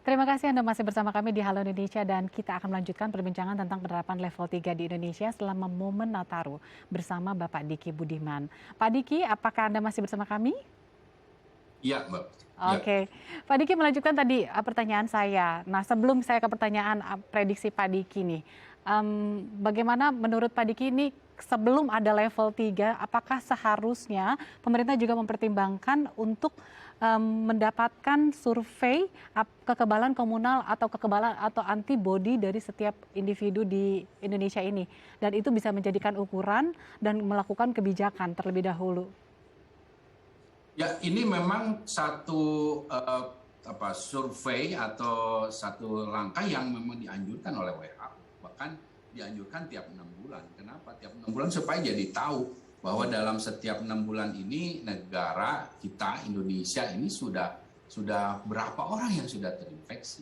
Terima kasih Anda masih bersama kami di Halo Indonesia dan kita akan melanjutkan perbincangan tentang penerapan level 3 di Indonesia selama momen Nataru bersama Bapak Diki Budiman. Pak Diki, apakah Anda masih bersama kami? Iya, Mbak. Ya. Oke, Pak Diki melanjutkan tadi pertanyaan saya. Nah, sebelum saya ke pertanyaan prediksi Pak Diki nih, bagaimana menurut Pak Diki ini sebelum ada level 3, apakah seharusnya pemerintah juga mempertimbangkan untuk mendapatkan survei kekebalan komunal atau kekebalan atau antibodi dari setiap individu di Indonesia ini, dan itu bisa menjadikan ukuran dan melakukan kebijakan terlebih dahulu? Ya, ini memang satu survei atau satu langkah yang memang dianjurkan oleh WHO. Bahkan dianjurkan tiap 6 bulan. Kenapa? Tiap 6 bulan supaya jadi tahu bahwa dalam setiap 6 bulan ini negara kita Indonesia ini sudah berapa orang yang sudah terinfeksi.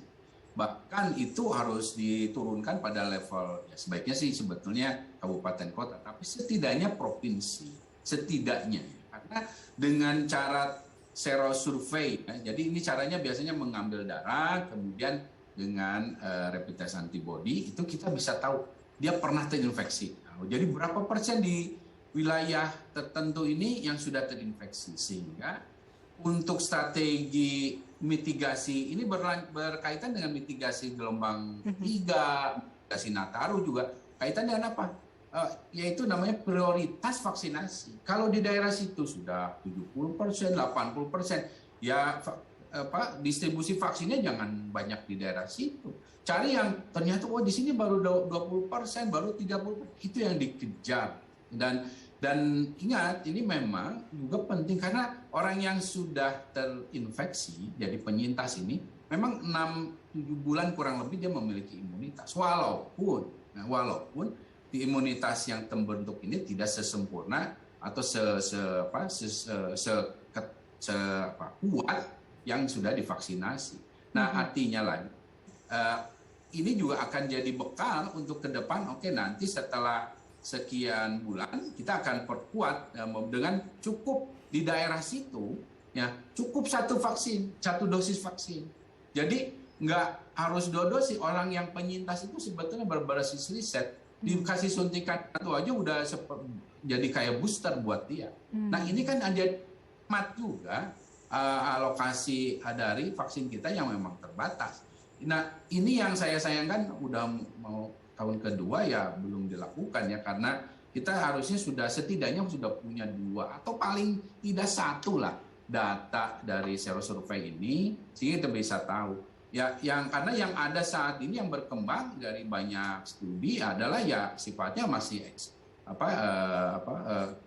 Bahkan itu harus diturunkan pada level, ya sebaiknya sih sebetulnya kabupaten kota, tapi setidaknya provinsi, setidaknya. Karena dengan cara serosurvey, ya, jadi ini caranya biasanya mengambil darah, kemudian dengan rapid test antibody, itu kita bisa tahu dia pernah terinfeksi. Nah, jadi berapa persen di wilayah tertentu ini yang sudah terinfeksi, sehingga untuk strategi mitigasi ini berkaitan dengan mitigasi gelombang 3, mitigasi Nataru juga kaitan dengan apa? Yaitu namanya prioritas vaksinasi. Kalau di daerah situ sudah 70%, 80%, ya distribusi vaksinnya jangan banyak di daerah situ. Cari yang ternyata di sini baru 20%, baru 30%, itu yang dikejar. Dan ingat, ini memang juga penting karena orang yang sudah terinfeksi jadi penyintas ini memang 6-7 bulan kurang lebih dia memiliki imunitas. Walaupun di imunitas yang terbentuk ini tidak sesempurna atau kuat yang sudah divaksinasi. Nah, artinya lagi ini juga akan jadi bekal untuk ke depan. Oke, nanti setelah sekian bulan kita akan perkuat dengan cukup di daerah situ, ya cukup satu dosis vaksin. Jadi nggak harus 2 dosis. Orang yang penyintas itu sebetulnya berbasis riset, dikasih suntikan satu aja udah jadi kayak booster buat dia. Nah, ini kan ada mat juga alokasi dari vaksin kita yang memang terbatas. Nah, ini yang saya sayangkan udah mau tahun kedua ya belum dilakukan ya, karena kita harusnya setidaknya sudah punya 2 atau paling tidak 1 lah data dari serosurvey ini sehingga kita bisa tahu. Ya, karena yang ada saat ini yang berkembang dari banyak studi adalah ya sifatnya masih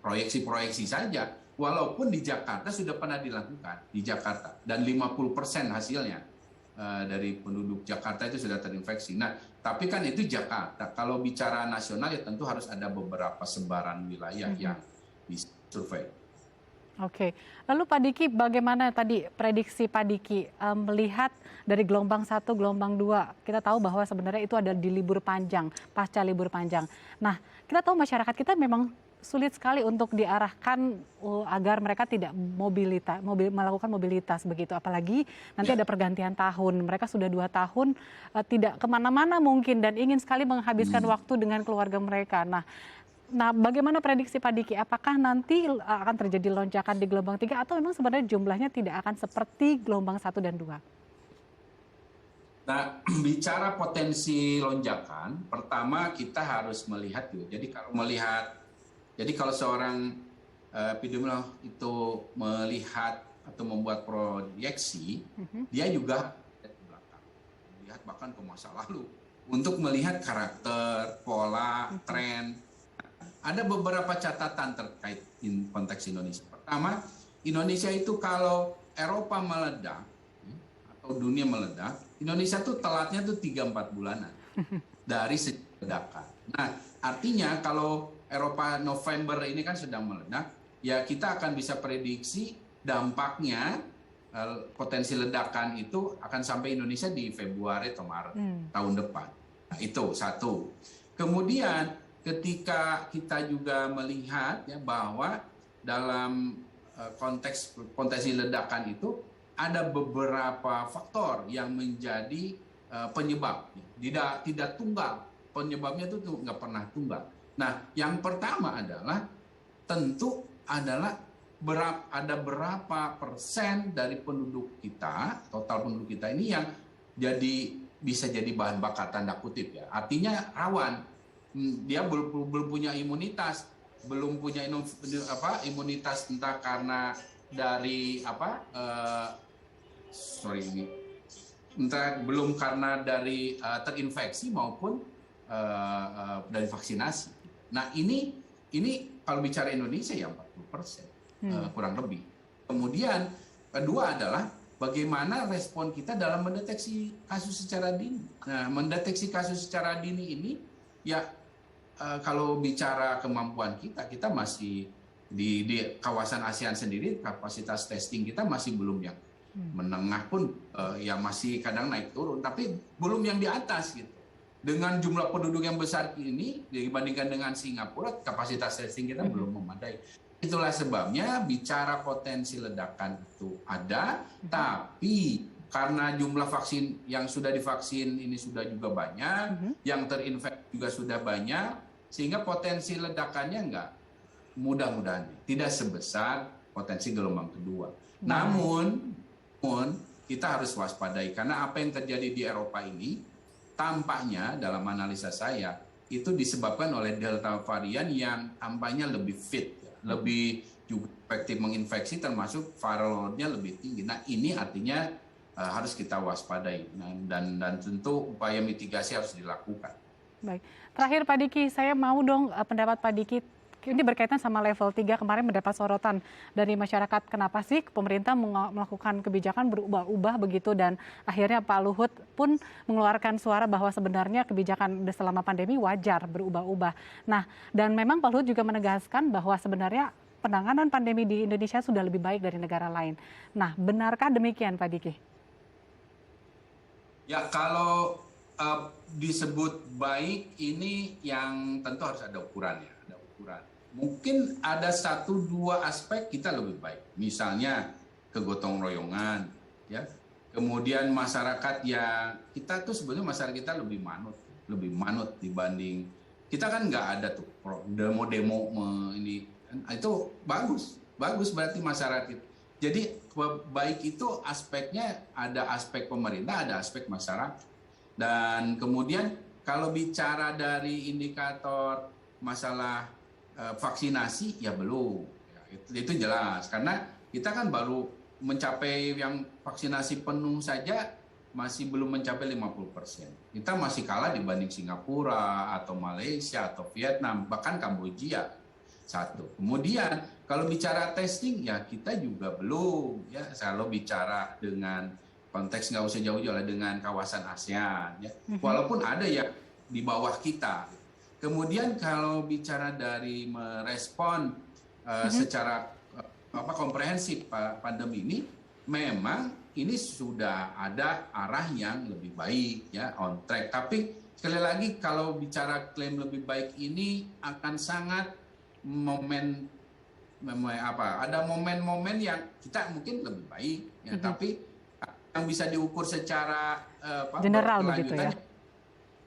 proyeksi-proyeksi saja. Walaupun di Jakarta sudah pernah dilakukan di Jakarta dan 50% hasilnya dari penduduk Jakarta itu sudah terinfeksi. Nah, tapi kan itu Jakarta. Kalau bicara nasional ya tentu harus ada beberapa sebaran wilayah yang disurvei. Oke, lalu Pak Diki, bagaimana tadi prediksi Pak Diki melihat dari gelombang 1, gelombang 2? Kita tahu bahwa sebenarnya itu ada di libur panjang, pasca libur panjang. Nah, kita tahu masyarakat kita memang sulit sekali untuk diarahkan agar mereka tidak melakukan mobilitas begitu. Apalagi nanti ada pergantian tahun, mereka sudah 2 tahun tidak kemana-mana mungkin dan ingin sekali menghabiskan waktu dengan keluarga mereka. Nah, bagaimana prediksi Pak Diki? Apakah nanti akan terjadi lonjakan di gelombang 3 atau memang sebenarnya jumlahnya tidak akan seperti gelombang 1 dan 2? Nah, bicara potensi lonjakan, pertama kita harus melihat dulu. Jadi kalau seorang epidemiolog itu melihat atau membuat proyeksi, dia juga melihat bahkan ke masa lalu untuk melihat karakter, pola, tren. Ada beberapa catatan terkait konteks Indonesia. Pertama, Indonesia itu kalau Eropa meledak atau dunia meledak, Indonesia tuh telatnya tuh 3-4 bulanan dari sejak ledakan. Nah, artinya kalau Eropa November ini kan sedang meledak, ya kita akan bisa prediksi dampaknya potensi ledakan itu akan sampai Indonesia di Februari atau Maret tahun depan. Nah, itu satu. Kemudian ketika kita juga melihat ya bahwa dalam konteks potensi ledakan itu ada beberapa faktor yang menjadi penyebab. Tidak tunggal. Penyebabnya itu nggak pernah tunggal. Nah, yang pertama adalah tentu adalah ada berapa persen dari penduduk kita, total penduduk kita ini yang bisa jadi bahan bakar tanda kutip ya. Artinya rawan. Dia belum punya imunitas, imunitas entah karena dari belum karena dari terinfeksi maupun dari vaksinasi. Nah, ini kalau bicara Indonesia ya 40%, kurang lebih. Kemudian kedua adalah bagaimana respon kita dalam mendeteksi kasus secara dini. Nah, mendeteksi kasus secara dini ini ya kalau bicara kemampuan kita masih di kawasan ASEAN sendiri kapasitas testing kita masih belum yang menengah pun ya masih kadang naik turun, tapi belum yang di atas gitu. Dengan jumlah penduduk yang besar ini dibandingkan dengan Singapura, kapasitas testing kita belum memadai. Itulah sebabnya bicara potensi ledakan itu ada, tapi karena jumlah vaksin yang sudah divaksin ini sudah juga banyak, yang terinfeksi juga sudah banyak, sehingga potensi ledakannya enggak mudah-mudahan tidak sebesar potensi gelombang kedua. Namun kita harus waspadai karena apa yang terjadi di Eropa ini tampaknya dalam analisa saya itu disebabkan oleh Delta varian yang tampaknya lebih fit, lebih juga efektif menginfeksi, termasuk viral load-nya lebih tinggi. Nah, ini artinya harus kita waspadai dan tentu upaya mitigasi harus dilakukan. Baik, terakhir Pak Diki, saya mau dong pendapat Pak Diki. Ini berkaitan sama level 3 kemarin mendapat sorotan dari masyarakat. Kenapa sih pemerintah melakukan kebijakan berubah-ubah begitu, dan akhirnya Pak Luhut pun mengeluarkan suara bahwa sebenarnya kebijakan selama pandemi wajar berubah-ubah. Nah, dan memang Pak Luhut juga menegaskan bahwa sebenarnya penanganan pandemi di Indonesia sudah lebih baik dari negara lain. Nah, benarkah demikian Pak Diki? Ya, kalau disebut baik ini yang tentu harus ada ukurannya, ada ukuran. Mungkin ada 1-2 aspek kita lebih baik. Misalnya kegotong royongan, ya. Kemudian masyarakat yang kita tuh sebenarnya masyarakat kita lebih manut dibanding kita kan nggak ada tuh demo-demo ini itu bagus berarti masyarakat. Jadi baik itu aspeknya ada aspek pemerintah, ada aspek masyarakat. Dan kemudian kalau bicara dari indikator masalah vaksinasi ya belum, ya, itu jelas karena kita kan baru mencapai yang vaksinasi penuh saja masih belum mencapai 50%. Kita masih kalah dibanding Singapura atau Malaysia atau Vietnam, bahkan Kamboja. Satu. Kemudian kalau bicara testing ya kita juga belum, ya. Kalau bicara dengan konteks nggak usah jauh-jauh lah dengan kawasan ASEAN, ya. Walaupun ada yang di bawah kita. Kemudian kalau bicara dari merespon secara komprehensif pandemi ini, memang ini sudah ada arah yang lebih baik, ya, on track. Tapi sekali lagi kalau bicara klaim lebih baik ini akan sangat ada momen-momen yang kita mungkin lebih baik, ya, tapi yang bisa diukur secara general begitu ya.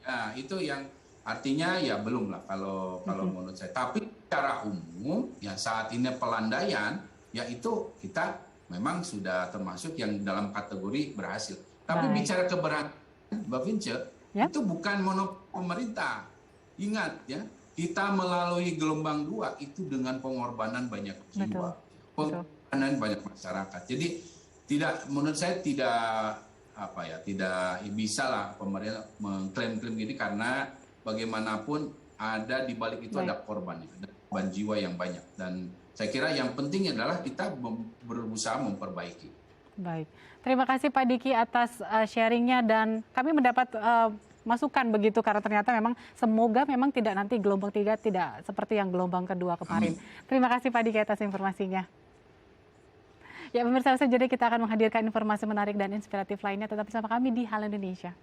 Ya, itu yang artinya ya belum lah kalau menurut saya. Tapi secara umum ya saat ini pelandaian ya itu kita memang sudah termasuk yang dalam kategori berhasil. Tapi bicara keberhasilan Mbak Vince, itu bukan monopoli pemerintah. Ingat ya, kita melalui gelombang 2 itu dengan pengorbanan banyak jiwa, pengorbanan banyak masyarakat. Jadi menurut saya tidak bisa lah pemerintah mengklaim-klaim gini karena bagaimanapun ada di balik itu ada korbannya, ada korban jiwa yang banyak. Dan saya kira yang penting adalah kita berusaha memperbaiki. Baik, terima kasih Pak Diki atas sharingnya, dan kami mendapat masukan begitu karena ternyata memang semoga memang tidak nanti gelombang 3 tidak seperti yang gelombang kedua kemarin. Terima kasih Pak Diki atas informasinya. Ya pemirsa, jadi kita akan menghadirkan informasi menarik dan inspiratif lainnya. Tetap bersama kami di Halo Indonesia.